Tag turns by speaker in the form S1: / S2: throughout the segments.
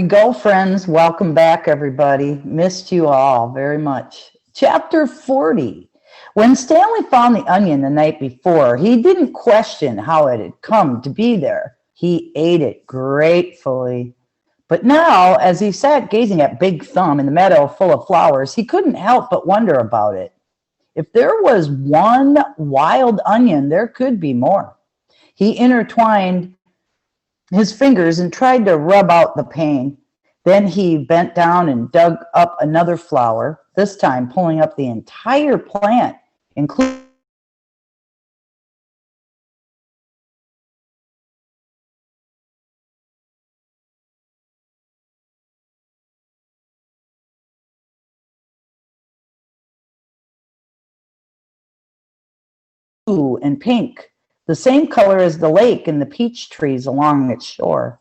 S1: We go, friends. Welcome back, everybody. Missed you all very much. Chapter 40. When Stanley found the onion the night before, he didn't question how it had come to be there. He ate it gratefully. But now, as he sat gazing at Big Thumb in the meadow full of flowers, he couldn't help but wonder about it. If there was one wild onion, there could be more. He intertwined his fingers and tried to rub out the pain. Then he bent down and dug up another flower, this time pulling up the entire plant, including blue and pink, the same color as the lake and the peach trees along its shore.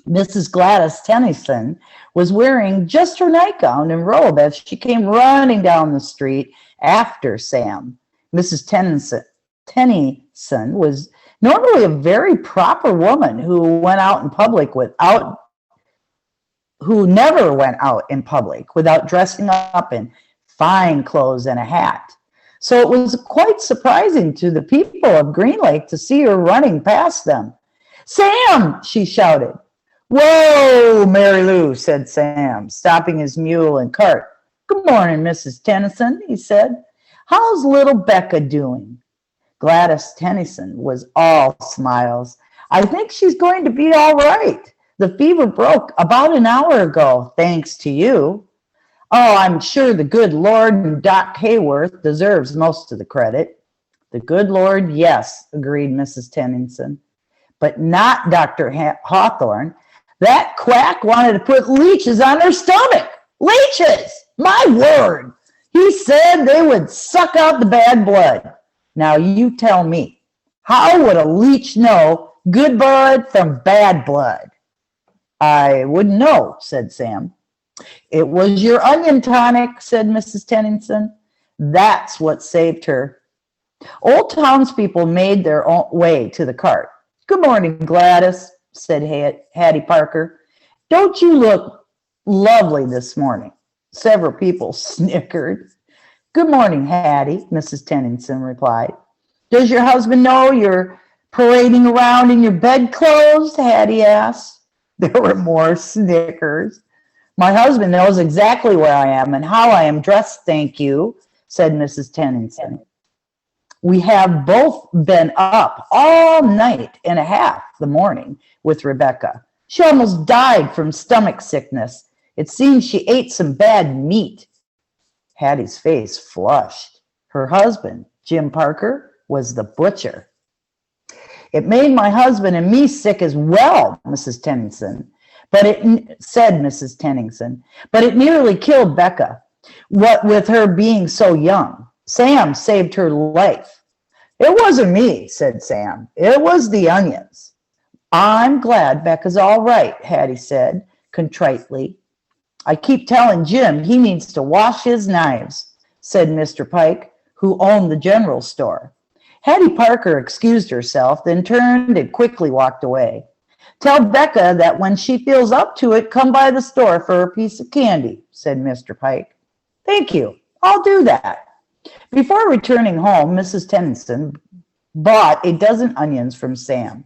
S1: Mrs. Gladys Tennyson was wearing just her nightgown and robe as she came running down the street after Sam. Mrs. Tennyson was normally a very proper woman who never went out in public without dressing up in fine clothes and a hat. So it was quite surprising to the people of Green Lake to see her running past them. "Sam!" she shouted. "Whoa, Mary Lou," said Sam, stopping his mule and cart. "Good morning, Mrs. Tennyson," he said. "How's little Becca doing?" Gladys Tennyson was all smiles. "I think she's going to be all right. The fever broke about an hour ago, thanks to you." "Oh, I'm sure the good Lord and Doc Hayworth deserves most of the credit." "The good Lord, yes," agreed Mrs. Tennyson. "But not Dr. Hawthorne. That quack wanted to put leeches on her stomach. Leeches! My word! He said they would suck out the bad blood. Now you tell me, how would a leech know good blood from bad blood?" "I wouldn't know," said Sam. "It was your onion tonic," said Mrs. Tennyson. "That's what saved her." Old townspeople made their own way to the cart. "Good morning, Gladys," said Hattie Parker. "Don't you look lovely this morning?" Several people snickered. "Good morning, Hattie," Mrs. Tennyson replied. "Does your husband know you're parading around in your bedclothes?" Hattie asked. There were more snickers. "My husband knows exactly where I am and how I am dressed, thank you," said Mrs. Tennyson. "We have both been up all night and a half the morning with Rebecca. She almost died from stomach sickness. It seems she ate some bad meat." Hattie's face flushed. Her husband, Jim Parker, was the butcher. "It made my husband and me sick as well," said Mrs. Tennyson. "But it nearly killed Becca, what with her being so young. Sam saved her life." "It wasn't me," said Sam. "It was the onions." "I'm glad Becca's all right," Hattie said contritely. "I keep telling Jim he needs to wash his knives," said Mr. Pike, who owned the general store. Hattie Parker excused herself, then turned and quickly walked away. "Tell Becca that when she feels up to it, come by the store for a piece of candy," said Mr. Pike. "Thank you. I'll do that." Before returning home, Mrs. Tennyson bought a dozen onions from Sam.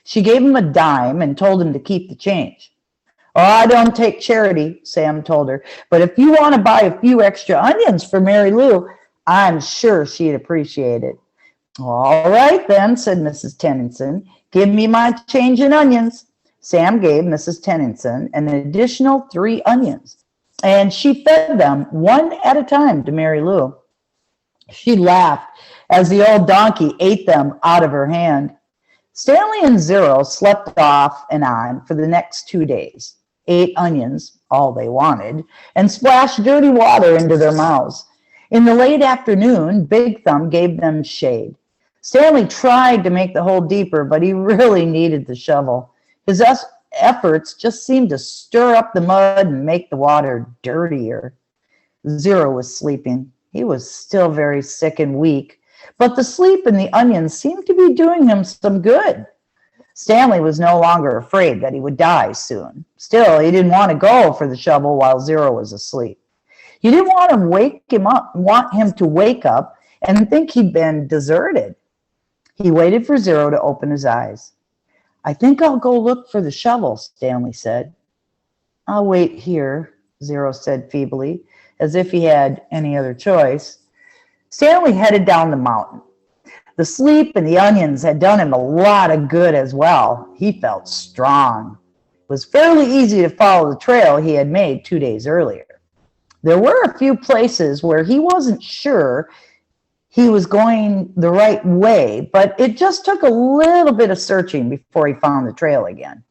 S1: She gave him a dime and told him to keep the change. "Oh, I don't take charity," Sam told her, "but if you want to buy a few extra onions for Mary Lou, I'm sure she'd appreciate it." "All right then," said Mrs. Tennyson. "Give me my change in onions." Sam gave Mrs. Tennyson an additional 3 onions, and she fed them one at a time to Mary Lou. She laughed as the old donkey ate them out of her hand. Stanley and Zero slept off and on for the next 2 days, ate onions, all they wanted, and splashed dirty water into their mouths. In the late afternoon, Big Thumb gave them shade. Stanley tried to make the hole deeper, but he really needed the shovel. His efforts just seemed to stir up the mud and make the water dirtier. Zero was sleeping. He was still very sick and weak, but the sleep and the onions seemed to be doing him some good. Stanley was no longer afraid that he would die soon. Still, he didn't want to go for the shovel while Zero was asleep. He didn't want him to wake up and think he'd been deserted. He waited for Zero to open his eyes. "I think I'll go look for the shovel," Stanley said. "I'll wait here," Zero said feebly, as if he had any other choice. Stanley headed down the mountain. The sleep and the onions had done him a lot of good as well. He felt strong. It was fairly easy to follow the trail he had made 2 days earlier. There were a few places where he wasn't sure he was going the right way, but it just took a little bit of searching before he found the trail again.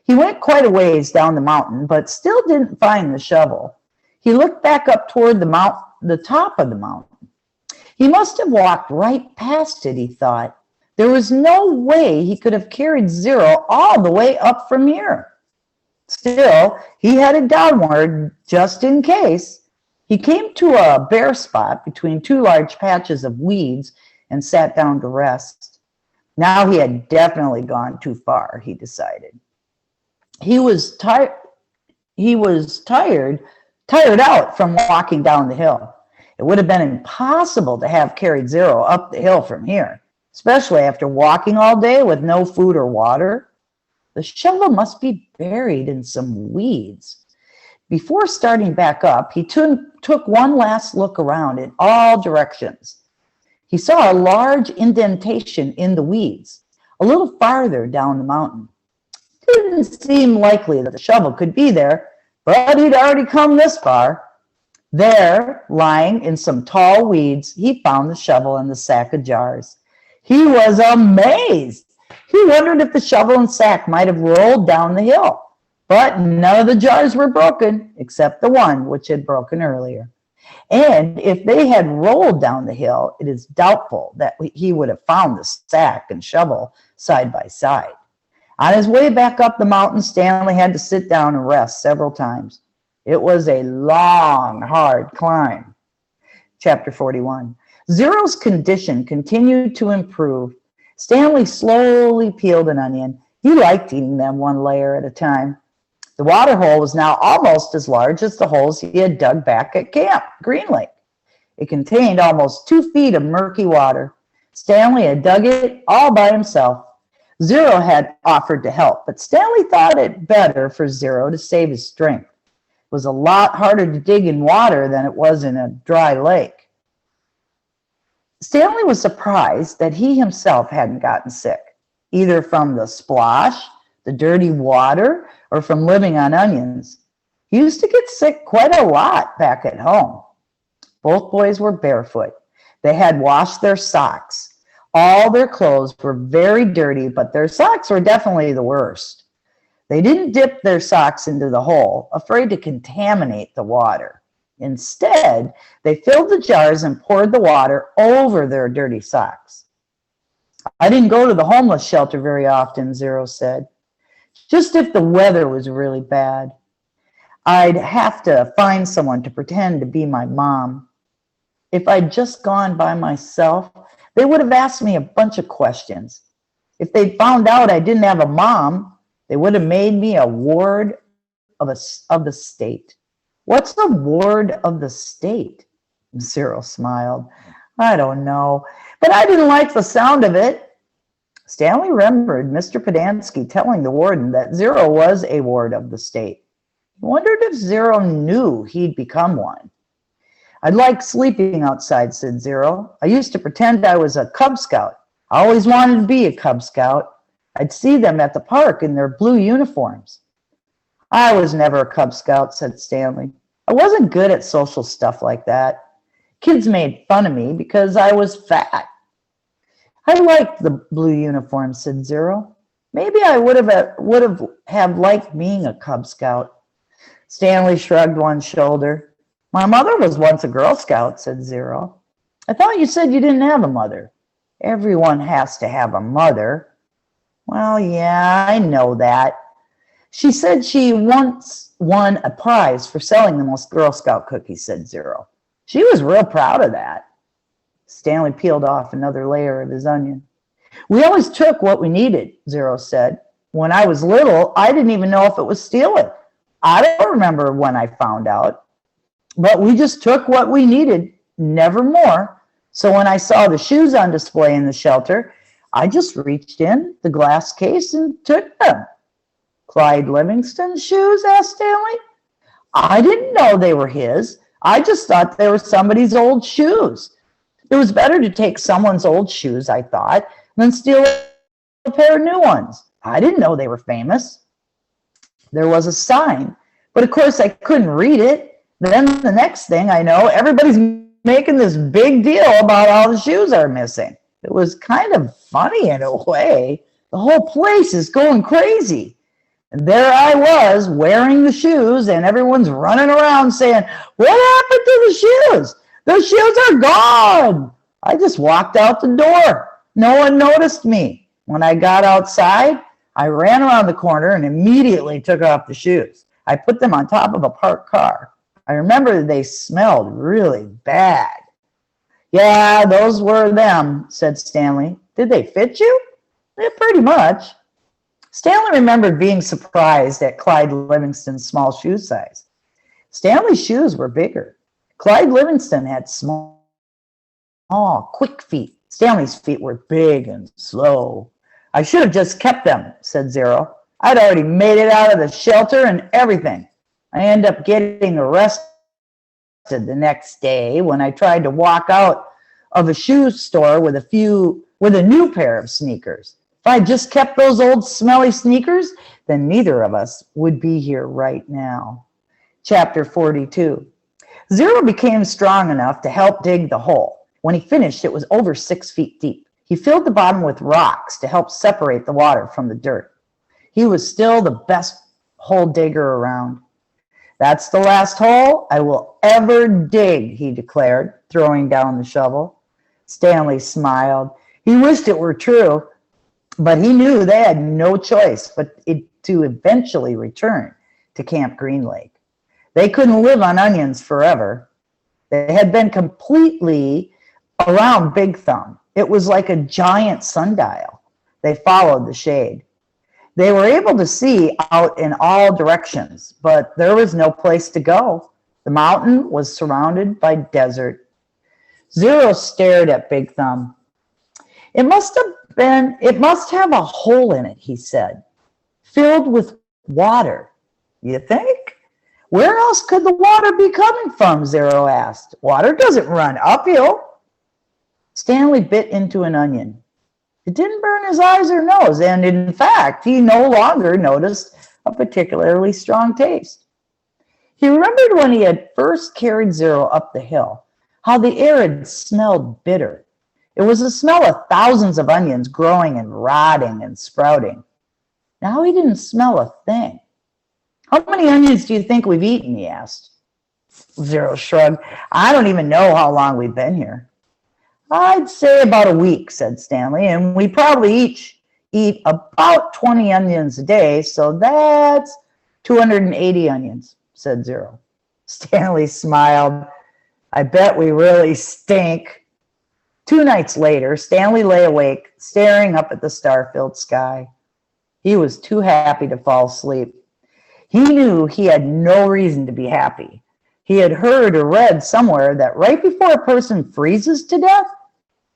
S1: He went quite a ways down the mountain, but still didn't find the shovel. He looked back up toward the top of the mountain. He must have walked right past it, he thought. There was no way he could have carried Zero all the way up from here. Still, he headed downward just in case. He came to a bare spot between two large patches of weeds and sat down to rest. Now he had definitely gone too far, he decided. He was tired out from walking down the hill. It would have been impossible to have carried Zero up the hill from here, especially after walking all day with no food or water. The shovel must be buried in some weeds. Before starting back up, he took one last look around in all directions. He saw a large indentation in the weeds, a little farther down the mountain. It didn't seem likely that the shovel could be there, but he'd already come this far. There, lying in some tall weeds, he found the shovel and the sack of jars. He was amazed. He wondered if the shovel and sack might have rolled down the hill. But none of the jars were broken, except the one which had broken earlier. And if they had rolled down the hill, it is doubtful that he would have found the sack and shovel side by side. On his way back up the mountain, Stanley had to sit down and rest several times. It was a long, hard climb. Chapter 41. Zero's condition continued to improve. Stanley slowly peeled an onion. He liked eating them one layer at a time. The water hole was now almost as large as the holes he had dug back at Camp Green Lake. It contained almost 2 feet of murky water. Stanley had dug it all by himself. Zero had offered to help, but Stanley thought it better for Zero to save his strength. It was a lot harder to dig in water than it was in a dry lake. Stanley was surprised that he himself hadn't gotten sick, either from the splosh, the dirty water, or from living on onions. He used to get sick quite a lot back at home. Both boys were barefoot. They had washed their socks. All their clothes were very dirty, but their socks were definitely the worst. They didn't dip their socks into the hole, afraid to contaminate the water. Instead, they filled the jars and poured the water over their dirty socks. "I didn't go to the homeless shelter very often," Zero said. "Just if the weather was really bad. I'd have to find someone to pretend to be my mom. If I'd just gone by myself, they would have asked me a bunch of questions. If they'd found out I didn't have a mom, they would have made me a ward of the state." "What's a ward of the state?" Zero smiled. "I don't know, but I didn't like the sound of it." Stanley remembered Mr. Podansky telling the warden that Zero was a ward of the state. He wondered if Zero knew he'd become one. "I'd like sleeping outside," said Zero. "I used to pretend I was a Cub Scout. I always wanted to be a Cub Scout. I'd see them at the park in their blue uniforms." "I was never a Cub Scout," said Stanley. "I wasn't good at social stuff like that. Kids made fun of me because I was fat." "I liked the blue uniform," said Zero. "Maybe I would have liked being a Cub Scout." Stanley shrugged one shoulder. "My mother was once a Girl Scout," said Zero. "I thought you said you didn't have a mother." "Everyone has to have a mother." "Well, yeah, I know that. She said she once won a prize for selling the most Girl Scout cookies," said Zero. "She was real proud of that." Stanley peeled off another layer of his onion. We always took what we needed, Zero said. When I was little, I didn't even know if it was stealing. I don't remember when I found out, but we just took what we needed, never more. So when I saw the shoes on display in the shelter, I just reached in the glass case and took them. Clyde Livingston's shoes? Asked Stanley. I didn't know they were his. I just thought they were somebody's old shoes. It was better to take someone's old shoes, I thought, than steal a pair of new ones. I didn't know they were famous. There was a sign, but of course I couldn't read it. Then the next thing I know, everybody's making this big deal about all the shoes are missing. It was kind of funny in a way. The whole place is going crazy. And there I was wearing the shoes, and everyone's running around saying, what happened to the shoes? The shoes are gone. I just walked out the door. No one noticed me. When I got outside, I ran around the corner and immediately took off the shoes. I put them on top of a parked car. I remember they smelled really bad. Yeah, those were them, said Stanley. Did they fit you? Yeah, pretty much. Stanley remembered being surprised at Clyde Livingston's small shoe size. Stanley's shoes were bigger. Clyde Livingston had small, quick feet. Stanley's feet were big and slow. I should have just kept them, said Zero. I'd already made it out of the shelter and everything. I ended up getting arrested the next day when I tried to walk out of a shoe store with a new pair of sneakers. If I just kept those old smelly sneakers, then neither of us would be here right now. Chapter 42. Zero became strong enough to help dig the hole. When he finished, it was over 6 feet deep. He filled the bottom with rocks to help separate the water from the dirt. He was still the best hole digger around. That's the last hole I will ever dig, he declared, throwing down the shovel. Stanley smiled. He wished it were true, but he knew they had no choice but to eventually return to Camp Green Lake. They couldn't live on onions forever. They had been completely around Big Thumb. It was like a giant sundial. They followed the shade. They were able to see out in all directions, but there was no place to go. The mountain was surrounded by desert. Zero stared at Big Thumb. It must have a hole in it, he said, filled with water. You think? Where else could the water be coming from? Zero asked. Water doesn't run uphill. Stanley bit into an onion. It didn't burn his eyes or nose, and in fact, he no longer noticed a particularly strong taste. He remembered when he had first carried Zero up the hill, how the air had smelled bitter. It was the smell of thousands of onions growing and rotting and sprouting. Now he didn't smell a thing. How many onions do you think we've eaten? He asked. Zero shrugged. I don't even know how long we've been here. I'd say about a week, said Stanley, and we probably each eat about 20 onions a day, so that's 280 onions, said Zero. Stanley smiled. I bet we really stink. 2 nights later, Stanley lay awake, staring up at the star-filled sky. He was too happy to fall asleep. He knew he had no reason to be happy. He had heard or read somewhere that right before a person freezes to death,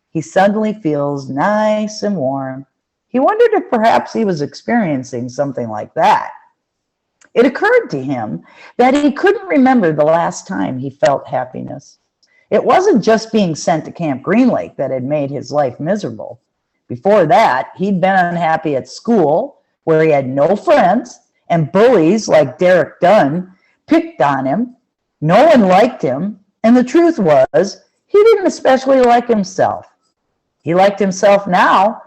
S1: he suddenly feels nice and warm. He wondered if perhaps he was experiencing something like that. It occurred to him that he couldn't remember the last time he felt happiness. It wasn't just being sent to Camp Green Lake that had made his life miserable. Before that, he'd been unhappy at school, where he had no friends, and bullies like Derek Dunn picked on him. No one liked him, and the truth was, he didn't especially like himself. He liked himself now.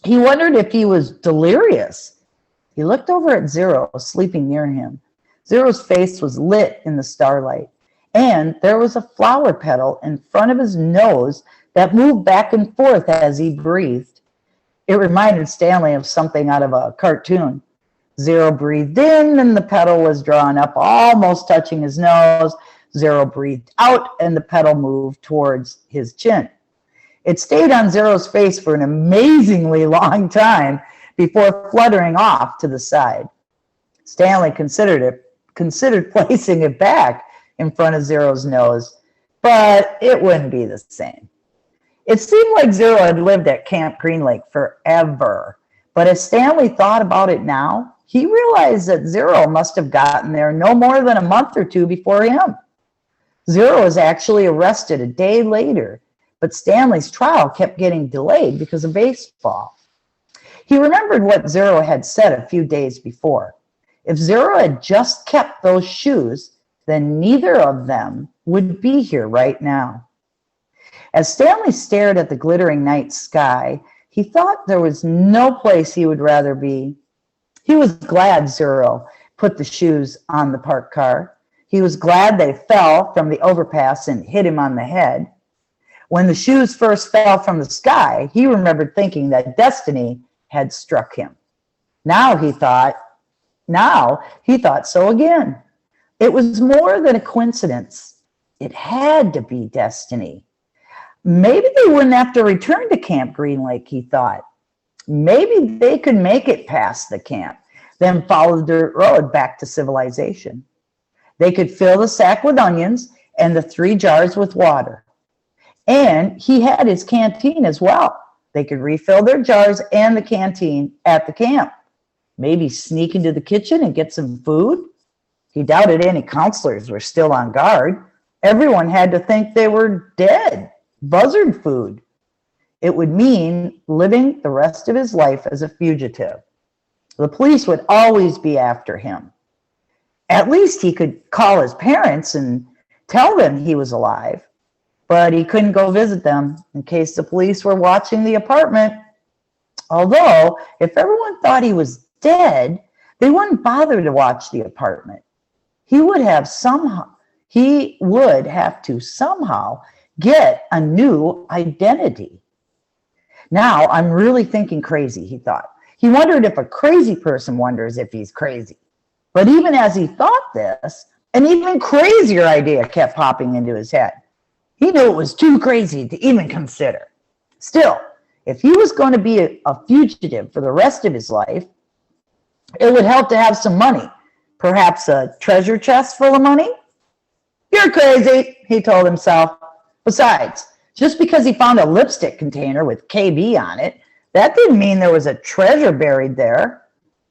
S1: He wondered if he was delirious. He looked over at Zero, sleeping near him. Zero's face was lit in the starlight, and there was a flower petal in front of his nose that moved back and forth as he breathed. It reminded Stanley of something out of a cartoon. Zero breathed in, and the petal was drawn up, almost touching his nose. Zero breathed out, and the petal moved towards his chin. It stayed on Zero's face for an amazingly long time before fluttering off to the side. Stanley considered placing it back in front of Zero's nose, but it wouldn't be the same. It seemed like Zero had lived at Camp Green Lake forever, but as Stanley thought about it now, he realized that Zero must have gotten there no more than a month or two before him. Zero was actually arrested a day later, but Stanley's trial kept getting delayed because of baseball. He remembered what Zero had said a few days before. If Zero had just kept those shoes, then neither of them would be here right now. As Stanley stared at the glittering night sky, he thought there was no place he would rather be. He was glad Zero put the shoes on the parked car. He was glad they fell from the overpass and hit him on the head. When the shoes first fell from the sky, he remembered thinking that destiny had struck him. Now he thought so again. It was more than a coincidence. It had to be destiny. Maybe they wouldn't have to return to Camp Green Lake, he thought. Maybe they could make it past the camp, then follow the dirt road back to civilization. They could fill the sack with onions and the 3 jars with water. And he had his canteen as well. They could refill their jars and the canteen at the camp. Maybe sneak into the kitchen and get some food. He doubted any counselors were still on guard. Everyone had to think they were dead. Buzzard food. It would mean living the rest of his life as a fugitive. The police would always be after him. At least he could call his parents and tell them he was alive, but he couldn't go visit them in case the police were watching the apartment. Although, if everyone thought he was dead, they wouldn't bother to watch the apartment. He would have to somehow get a new identity. Now, I'm really thinking crazy, he thought. He wondered if a crazy person wonders if he's crazy. But even as he thought this, an even crazier idea kept popping into his head. He knew it was too crazy to even consider. Still, if he was going to be a fugitive for the rest of his life, it would help to have some money. Perhaps a treasure chest full of money? You're crazy, he told himself. Besides, just because he found a lipstick container with KB on it, that didn't mean there was a treasure buried there.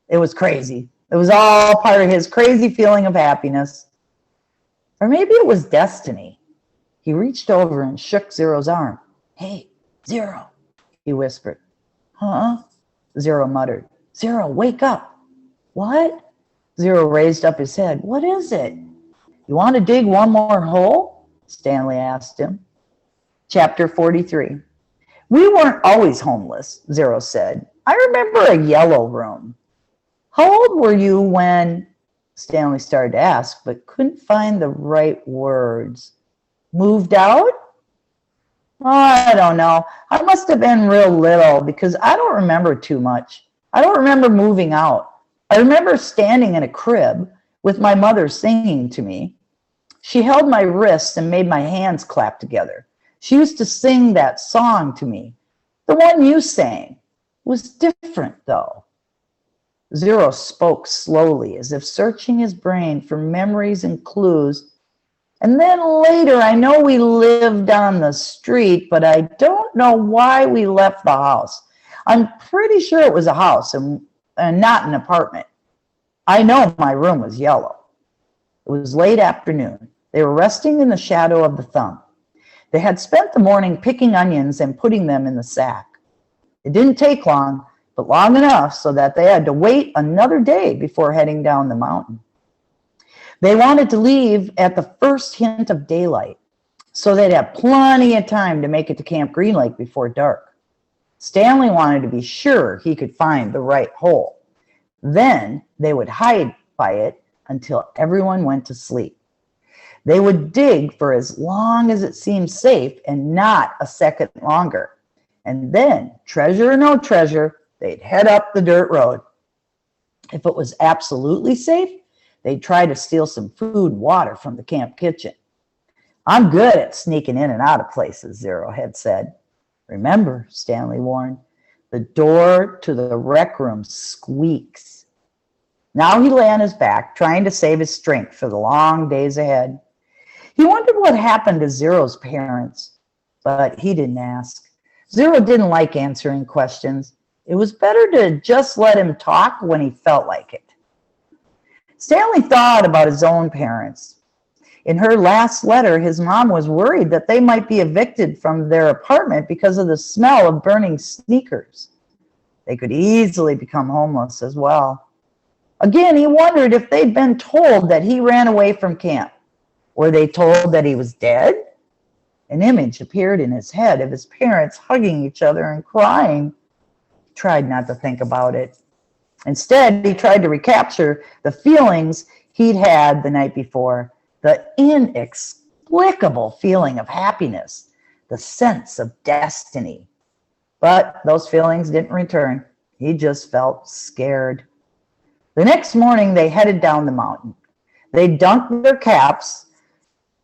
S1: It was crazy. It was all part of his crazy feeling of happiness. Or maybe it was destiny. He reached over and shook Zero's arm. Hey, Zero, he whispered. Huh? Zero muttered. Zero, wake up. What? Zero raised up his head. What is it? You want to dig one more hole? Stanley asked him. Chapter 43. We weren't always homeless, Zero said. I remember a yellow room. How old were you when? Stanley started to ask, but couldn't find the right words. Moved out? Oh, I don't know. I must have been real little because I don't remember too much. I don't remember moving out. I remember standing in a crib with my mother singing to me. She held my wrists and made my hands clap together. She used to sing that song to me. The one you sang. It was different, though. Zero spoke slowly, as if searching his brain for memories and clues. And then later, I know we lived on the street, but I don't know why we left the house. I'm pretty sure it was a house and not an apartment. I know my room was yellow. It was late afternoon. They were resting in the shadow of the thumb. They had spent the morning picking onions and putting them in the sack. It didn't take long, but long enough so that they had to wait another day before heading down the mountain. They wanted to leave at the first hint of daylight, so they'd have plenty of time to make it to Camp Green Lake before dark. Stanley wanted to be sure he could find the right hole. Then they would hide by it until everyone went to sleep. They would dig for as long as it seemed safe and not a second longer. And then, treasure or no treasure, they'd head up the dirt road. If it was absolutely safe, they'd try to steal some food and water from the camp kitchen. I'm good at sneaking in and out of places, Zero had said. Remember, Stanley warned, the door to the rec room squeaks. Now he lay on his back, trying to save his strength for the long days ahead. He wondered what happened to Zero's parents, but he didn't ask. Zero didn't like answering questions. It was better to just let him talk when he felt like it. Stanley thought about his own parents. In her last letter, his mom was worried that they might be evicted from their apartment because of the smell of burning sneakers. They could easily become homeless as well. Again, he wondered if they'd been told that he ran away from camp. Were they told that he was dead? An image appeared in his head of his parents hugging each other and crying. He tried not to think about it. Instead, he tried to recapture the feelings he'd had the night before. The inexplicable feeling of happiness, the sense of destiny. But those feelings didn't return. He just felt scared. The next morning, they headed down the mountain. They dunked their caps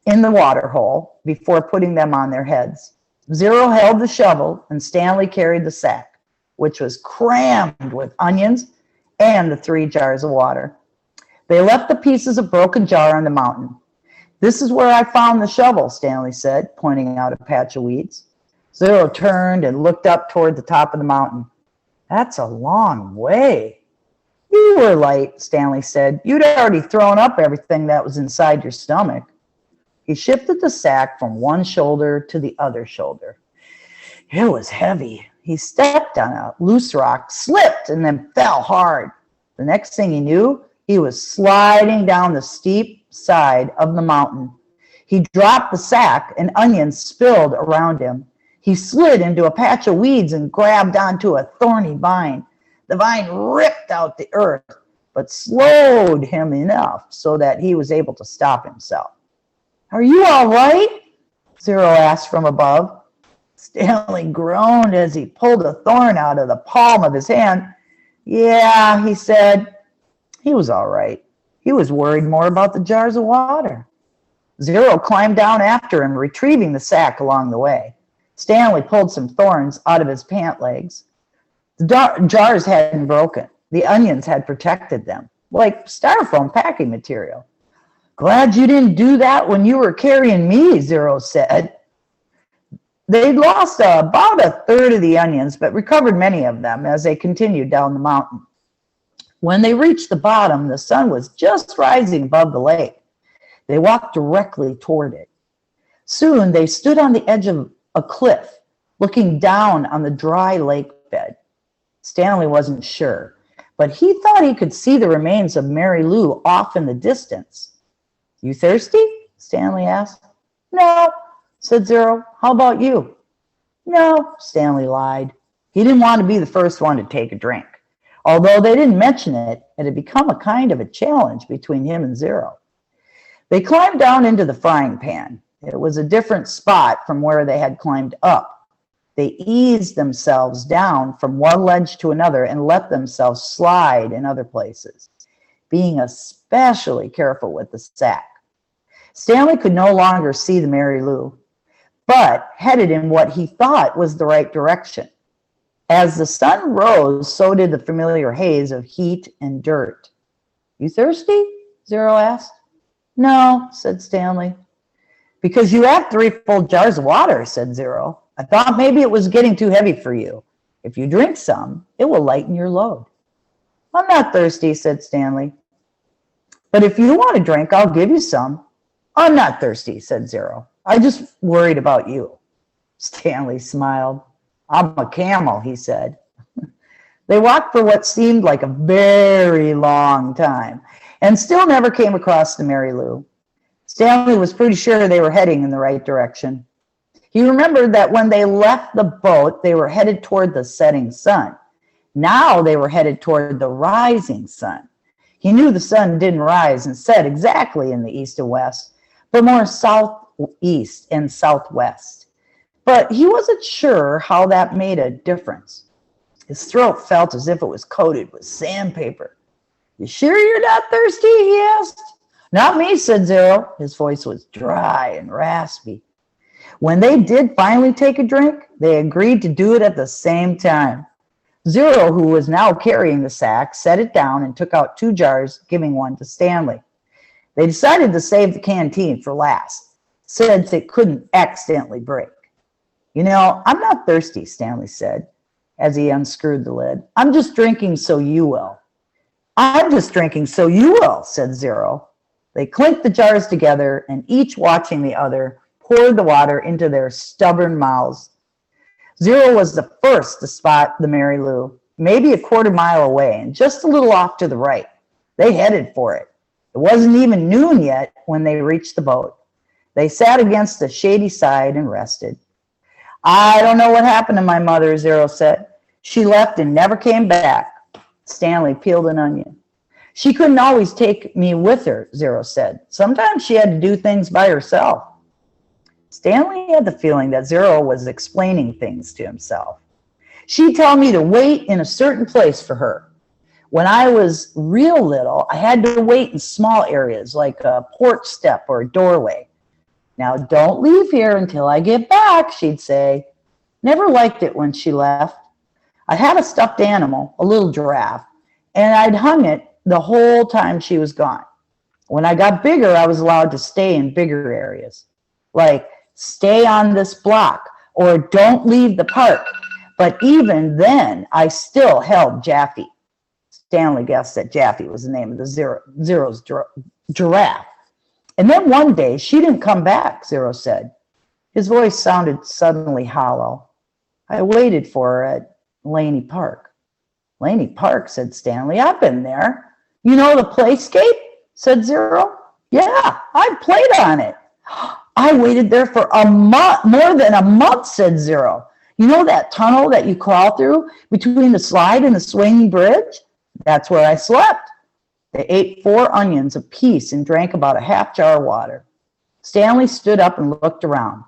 S1: in the water hole before putting them on their heads. Zero held the shovel, and Stanley carried the sack, which was crammed with onions and the 3 jars of water. They left the pieces of broken jar on the mountain. This is where I found the shovel, Stanley said, pointing out a patch of weeds. Zero turned and looked up toward the top of the mountain. That's a long way. You were late, Stanley said. You'd already thrown up everything that was inside your stomach. He shifted the sack from one shoulder to the other shoulder. It was heavy. He stepped on a loose rock, slipped, and then fell hard. The next thing he knew, he was sliding down the steep side of the mountain. He dropped the sack and onions spilled around him. He slid into a patch of weeds and grabbed onto a thorny vine. The vine ripped out the earth, but slowed him enough so that he was able to stop himself. Are you all right? Zero asked from above. Stanley groaned as he pulled a thorn out of the palm of his hand. Yeah, he said. He was all right. He was worried more about the jars of water. Zero climbed down after him, retrieving the sack along the way. Stanley pulled some thorns out of his pant legs. The jars hadn't broken. The onions had protected them, like styrofoam packing material. Glad you didn't do that when you were carrying me, Zero said. They'd lost about a third of the onions, but recovered many of them as they continued down the mountain. When they reached the bottom, the sun was just rising above the lake. They walked directly toward it. Soon they stood on the edge of a cliff, looking down on the dry lake bed. Stanley wasn't sure, but he thought he could see the remains of Mary Lou off in the distance. You thirsty? Stanley asked. No, said Zero. How about you? No, Stanley lied. He didn't want to be the first one to take a drink. Although they didn't mention it, it had become a kind of a challenge between him and Zero. They climbed down into the frying pan. It was a different spot from where they had climbed up. They eased themselves down from one ledge to another and let themselves slide in other places, being especially careful with the sack. Stanley could no longer see the Mary Lou, but headed in what he thought was the right direction. As the sun rose, so did the familiar haze of heat and dirt. You thirsty? Zero asked. No, said Stanley. Because you have 3 full jars of water, said Zero. I thought maybe it was getting too heavy for you. If you drink some, it will lighten your load. I'm not thirsty, said Stanley. But if you want a drink, I'll give you some. I'm not thirsty, said Zero. I just worried about you. Stanley smiled. I'm a camel, he said. They walked for what seemed like a very long time and still never came across the Mary Lou. Stanley was pretty sure they were heading in the right direction. He remembered that when they left the boat, they were headed toward the setting sun. Now they were headed toward the rising sun. He knew the sun didn't rise and set exactly in the east and west, but more southeast and southwest. But he wasn't sure how that made a difference. His throat felt as if it was coated with sandpaper. You sure you're not thirsty? He asked. Not me, said Zero. His voice was dry and raspy. When they did finally take a drink, they agreed to do it at the same time. Zero, who was now carrying the sack, set it down and took out 2 jars, giving one to Stanley. They decided to save the canteen for last, since it couldn't accidentally break. You know, I'm not thirsty, Stanley said, as he unscrewed the lid. I'm just drinking so you will. I'm just drinking so you will, said Zero. They clinked the jars together, and each watching the other, poured the water into their stubborn mouths. Zero was the first to spot the Mary Lou, maybe a quarter-mile away and just a little off to the right. They headed for it. It wasn't even noon yet when they reached the boat. They sat against the shady side and rested. I don't know what happened to my mother, Zero said. She left and never came back. Stanley peeled an onion. She couldn't always take me with her, Zero said. Sometimes she had to do things by herself. Stanley had the feeling that Zero was explaining things to himself. She'd tell me to wait in a certain place for her. When I was real little, I had to wait in small areas like a porch step or a doorway. Now, don't leave here until I get back, she'd say. Never liked it when she left. I had a stuffed animal, a little giraffe, and I'd hung it the whole time she was gone. When I got bigger, I was allowed to stay in bigger areas, like stay on this block or don't leave the park. But even then, I still held Jaffe. Stanley guessed that Jaffe was the name of the Zero's giraffe. And then one day, she didn't come back, Zero said. His voice sounded suddenly hollow. I waited for her at Laney Park. Laney Park, said Stanley. I've been there. You know the playscape? Said Zero. Yeah, I played on it. I waited there for a month, more than a month, said Zero. You know that tunnel that you crawl through between the slide and the swinging bridge? That's where I slept. They ate 4 onions apiece and drank about a half jar of water. Stanley stood up and looked around.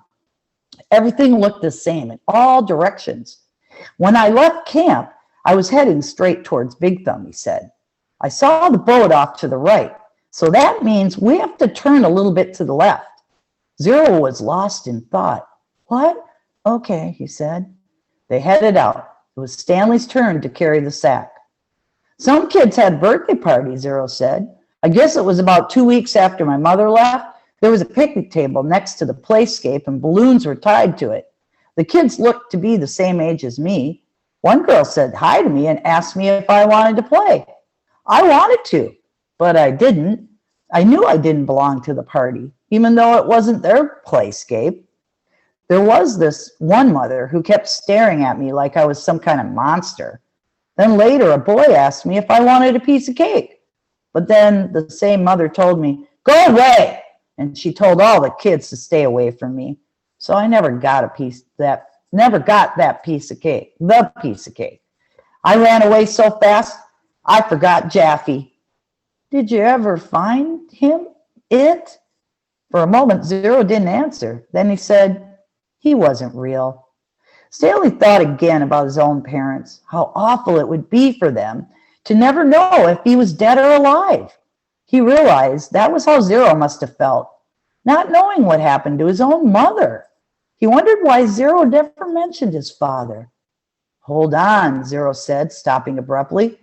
S1: Everything looked the same in all directions. When I left camp, I was heading straight towards Big Thumb, he said. I saw the boat off to the right, so that means we have to turn a little bit to the left. Zero was lost in thought. What? Okay, he said. They headed out. It was Stanley's turn to carry the sack. Some kids had birthday parties, Zero said. I guess it was about 2 weeks after my mother left. There was a picnic table next to the playscape and balloons were tied to it. The kids looked to be the same age as me. One girl said hi to me and asked me if I wanted to play. I wanted to, but I didn't. I knew I didn't belong to the party, even though it wasn't their playscape. There was this one mother who kept staring at me like I was some kind of monster. Then later, a boy asked me if I wanted a piece of cake. But then the same mother told me, go away! And she told all the kids to stay away from me. So I never got that piece of cake, the piece of cake. I ran away so fast, I forgot Jaffe. Did you ever find him? It? For a moment, Zero didn't answer. Then he said, he wasn't real. Stanley thought again about his own parents, how awful it would be for them to never know if he was dead or alive. He realized that was how Zero must have felt, not knowing what happened to his own mother. He wondered why Zero never mentioned his father. Hold on, Zero said, stopping abruptly.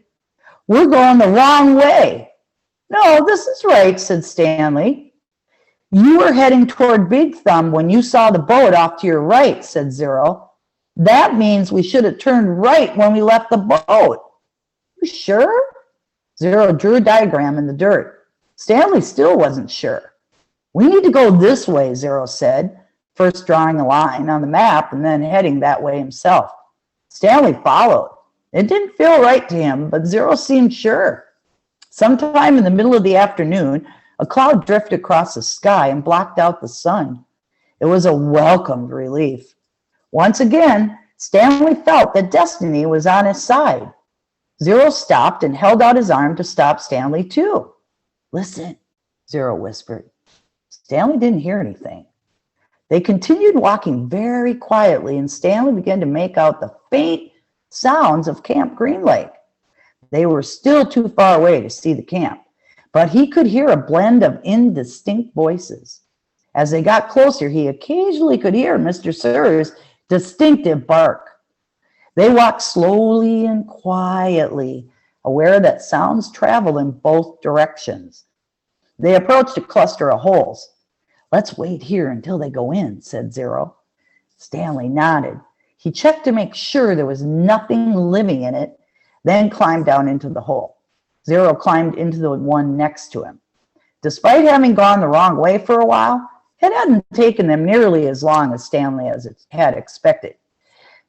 S1: We're going the wrong way. No, this is right, said Stanley. You were heading toward Big Thumb when you saw the boat off to your right, said Zero. That means we should have turned right when we left the boat. You sure? Zero drew a diagram in the dirt. Stanley still wasn't sure. We need to go this way, Zero said, first drawing a line on the map and then heading that way himself. Stanley followed. It didn't feel right to him, but Zero seemed sure. Sometime in the middle of the afternoon, a cloud drifted across the sky and blocked out the sun. It was a welcomed relief. Once again, Stanley felt that destiny was on his side. Zero stopped and held out his arm to stop Stanley too. Listen, Zero whispered. Stanley didn't hear anything. They continued walking very quietly, and Stanley began to make out the faint sounds of Camp Green Lake. They were still too far away to see the camp, but he could hear a blend of indistinct voices. As they got closer, he occasionally could hear Mr. Sir's distinctive bark. They walked slowly and quietly, aware that sounds travel in both directions. They approached a cluster of holes. "Let's wait here until they go in," said Zero. Stanley nodded. He checked to make sure there was nothing living in it, then climbed down into the hole. Zero climbed into the one next to him. Despite having gone the wrong way for a while, it hadn't taken them nearly as long as Stanley had expected.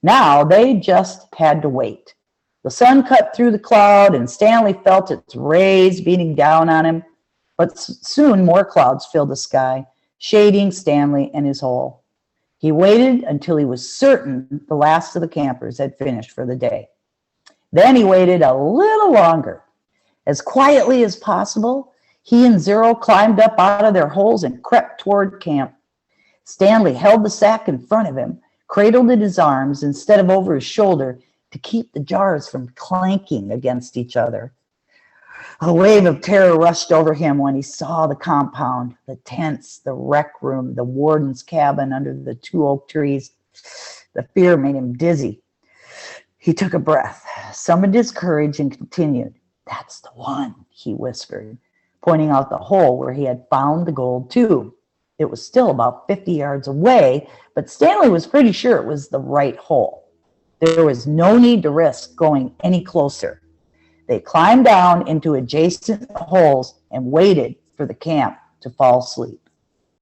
S1: Now they just had to wait. The sun cut through the cloud, and Stanley felt its rays beating down on him. But soon more clouds filled the sky, shading Stanley and his hole. He waited until he was certain the last of the campers had finished for the day. Then he waited a little longer. As quietly as possible, he and Zero climbed up out of their holes and crept toward camp. Stanley held the sack in front of him, cradled in his arms instead of over his shoulder to keep the jars from clanking against each other. A wave of terror rushed over him when he saw the compound, the tents, the rec room, the warden's cabin under the 2 oak trees. The fear made him dizzy. He took a breath, summoned his courage, and continued. "That's the one," he whispered, pointing out the hole where he had found the gold tube. It was still about 50 yards away, but Stanley was pretty sure it was the right hole. There was no need to risk going any closer. They climbed down into adjacent holes and waited for the camp to fall asleep.